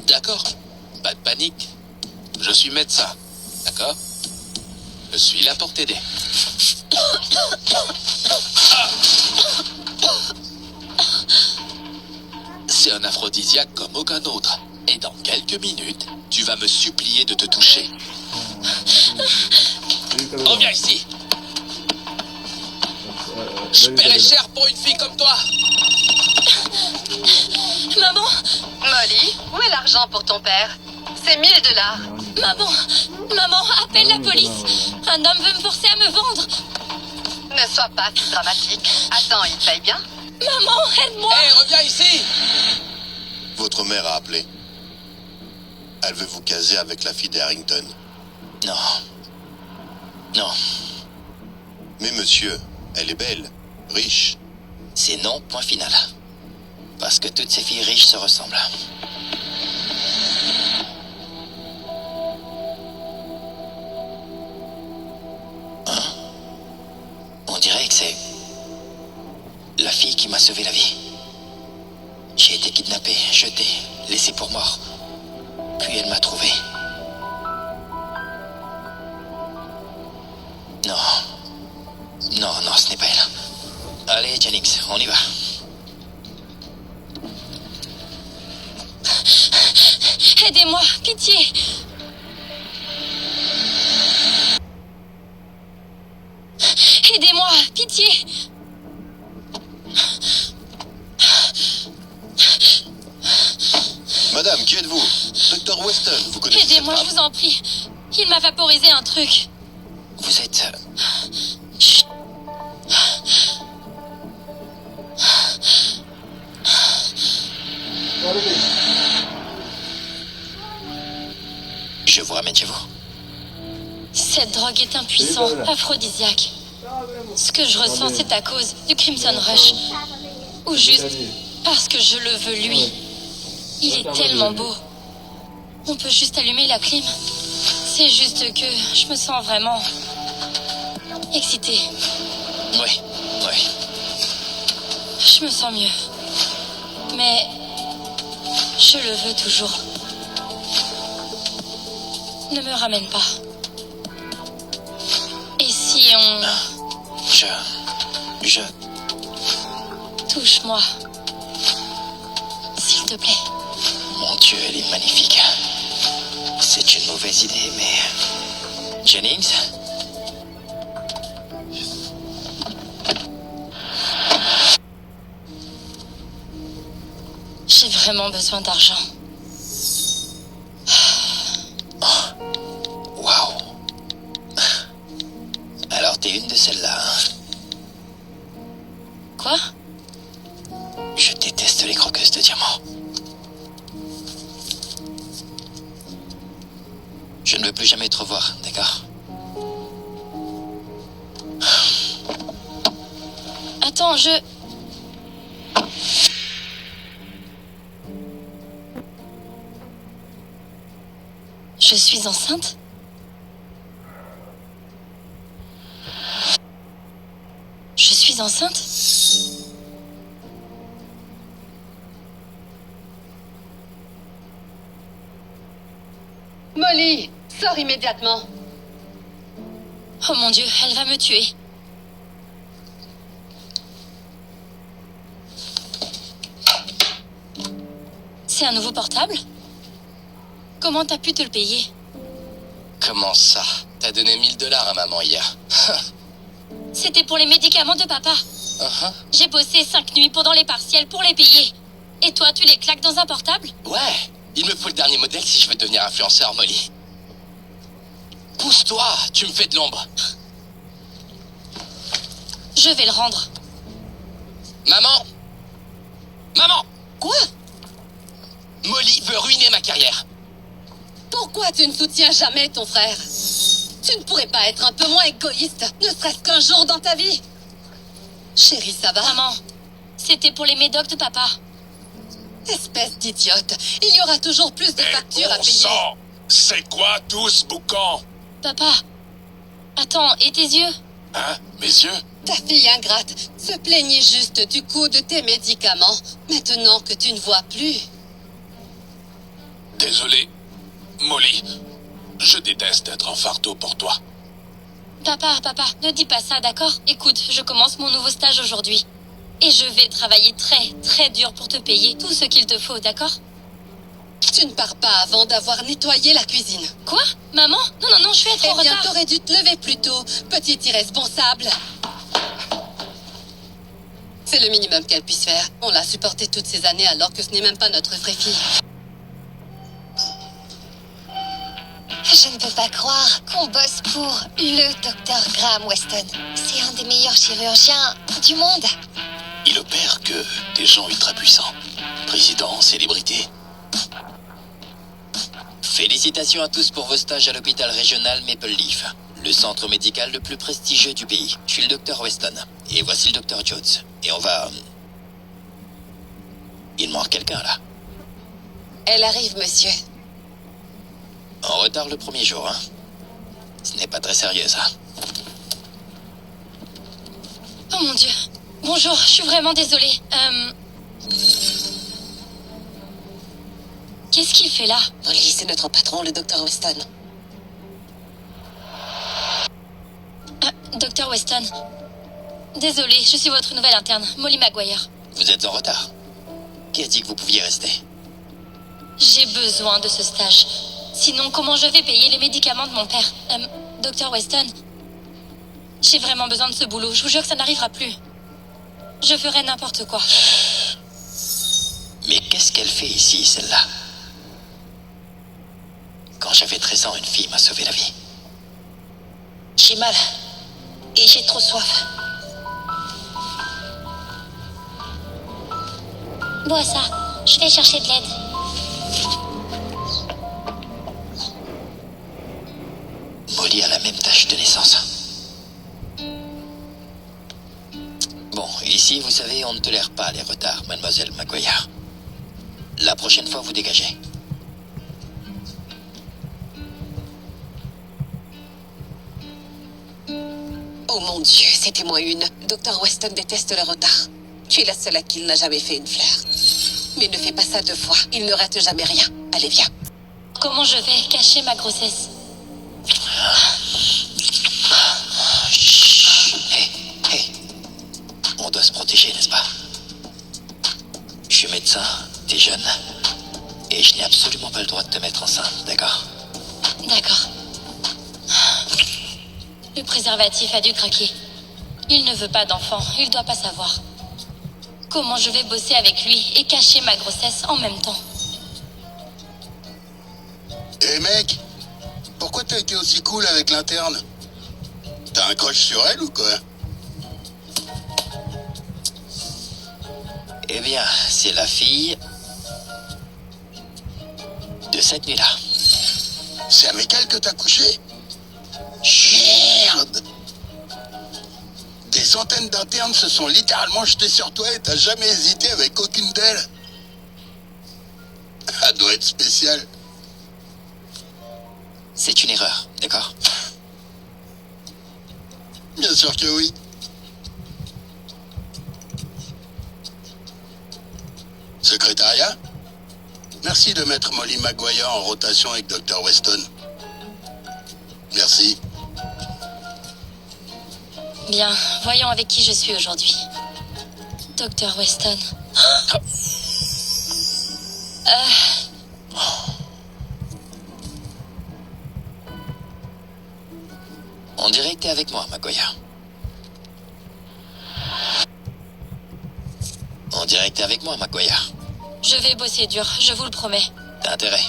D'accord, pas de panique. Je suis médecin, d'accord? Je suis là pour t'aider. C'est un aphrodisiaque comme aucun autre. Et dans quelques minutes, tu vas me supplier de te toucher. Reviens ici. Je paierai cher pour une fille comme toi. Maman, Molly, où est l'argent pour ton père? C'est 1000 $. maman, appelle la police. Un homme veut me forcer à me vendre. Ne sois pas si dramatique. Attends, il paye bien? Maman, aide-moi. Hé, reviens ici. Votre mère a appelé. Elle veut vous caser avec la fille d'Harrington. Non. Non. Mais monsieur, elle est belle, riche. C'est non, point final. Parce que toutes ces filles riches se ressemblent. Hein? On dirait que c'est la fille qui m'a sauvé la vie. J'ai été kidnappé, jeté, laissé pour mort. Puis elle m'a trouvé. Non. Non, ce n'est pas elle. Allez, Jennings, on y va. Aidez-moi, pitié. Aidez-moi, pitié. Madame, qui êtes-vous? Dr. Weston, vous connaissez cette Aidez-moi, femme? je vous en prie. Il m'a vaporisé un truc. Vous êtes... Chut. Je vous ramène chez vous. Cette drogue est un puissant aphrodisiaque. Ce que je ressens, c'est à cause du Crimson Rush. Ou juste parce que je le veux lui. Il est tellement beau. On peut juste allumer la clim. C'est juste que je me sens vraiment excitée. Oui. Je me sens mieux. Mais je le veux toujours. Ne me ramène pas. Et si on... Je... Touche-moi. S'il te plaît. Mon Dieu, elle est magnifique. C'est une mauvaise idée, mais... Jennings? J'ai vraiment besoin d'argent. Waouh. Alors t'es une de celles-là, hein? Quoi? Je déteste les croqueuses de diamants. Je ne veux plus jamais te revoir, d'accord? Attends, je suis enceinte? Je suis enceinte? Molly, sors immédiatement. Oh mon Dieu, elle va me tuer. C'est un nouveau portable? Comment t'as pu te le payer? Comment ça? T'as donné 1000 $ à maman hier. C'était pour les médicaments de papa. Uh-huh. J'ai bossé 5 nuits pendant les partiels pour les payer. Et toi, tu les claques dans un portable? Ouais, il me faut le dernier modèle si je veux devenir influenceur, Molly. Pousse-toi, tu me fais de l'ombre. Je vais le rendre. Maman! Quoi? Molly veut ruiner ma carrière. Pourquoi tu ne soutiens jamais ton frère? Tu ne pourrais pas être un peu moins égoïste, ne serait-ce qu'un jour dans ta vie? Chérie, ça va? Maman, c'était pour les médocs de papa. Espèce d'idiote, il y aura toujours plus de factures à payer. C'est quoi tout ce boucan? Papa, attends, et tes yeux? Hein? Mes yeux? Ta fille ingrate se plaignait juste du coût de tes médicaments, maintenant que tu ne vois plus. Désolé, Molly. Je déteste être un fardeau pour toi. Papa, ne dis pas ça, d'accord? Écoute, je commence mon nouveau stage aujourd'hui. Et je vais travailler très, très dur pour te payer tout ce qu'il te faut, d'accord? Tu ne pars pas avant d'avoir nettoyé la cuisine. Quoi? Maman? Non, je vais être en Eh bien, retard. t'aurais dû te lever plus tôt, petite irresponsable. C'est le minimum qu'elle puisse faire. On l'a supportée toutes ces années alors que ce n'est même pas notre vraie fille. Je ne peux pas croire qu'on bosse pour le docteur Graham Weston. C'est un des meilleurs chirurgiens du monde. Il opère que des gens ultra puissants. Président, célébrité. Félicitations à tous pour vos stages à l'hôpital régional Maple Leaf, le centre médical le plus prestigieux du pays. Je suis le docteur Weston. Et voici le docteur Jones. Et on va... Il manque quelqu'un là. Elle arrive, monsieur. En retard le premier jour, hein. Ce n'est pas très sérieux, ça. Oh mon Dieu. Bonjour, je suis vraiment désolée. Qu'est-ce qu'il fait là? Molly, c'est notre patron, le docteur Weston. Docteur Weston. Désolée, je suis votre nouvelle interne, Molly Maguire. Vous êtes en retard. Qui a dit que vous pouviez rester? J'ai besoin de ce stage. Sinon, comment je vais payer les médicaments de mon père? Docteur Weston, j'ai vraiment besoin de ce boulot. Je vous jure que ça n'arrivera plus. Je ferai n'importe quoi. Mais qu'est-ce qu'elle fait ici, celle-là? Quand j'avais 13 ans, une fille m'a sauvé la vie. J'ai mal. Et j'ai trop soif. Bois ça, je vais chercher de l'aide. Molly a la même tâche de naissance. Bon, ici, vous savez, on ne tolère pas les retards, mademoiselle Maguire. La prochaine fois, vous dégagez. Oh mon Dieu, c'était moi une. Docteur Weston déteste le retard. Tu es la seule à qui il n'a jamais fait une fleur. Mais ne fais pas ça 2 fois. Il ne rate jamais rien. Allez, viens. Comment je vais cacher ma grossesse? Hé. On doit se protéger, n'est-ce pas? Je suis médecin, t'es jeune. Et je n'ai absolument pas le droit de te mettre enceinte, d'accord? D'accord. Le préservatif a dû craquer. Il ne veut pas d'enfant, il doit pas savoir. Comment je vais bosser avec lui et cacher ma grossesse en même temps? Eh mec, pourquoi t'as été aussi cool avec l'interne? T'as un crush sur elle ou quoi? Eh bien, c'est la fille de cette nuit-là. C'est avec elle que t'as couché? Merde! Des centaines d'internes se sont littéralement jetés sur toi et t'as jamais hésité avec aucune d'elles. Ça doit être spécial. C'est une erreur, d'accord? Bien sûr que oui. Secrétariat? Merci de mettre Molly Maguire en rotation avec Dr. Weston. Merci. Bien, voyons avec qui je suis aujourd'hui. Docteur Weston. On dirait que t'es avec moi, Maguire. On dirait que t'es avec moi, Maguire. Je vais bosser dur, je vous le promets. T'as intérêt.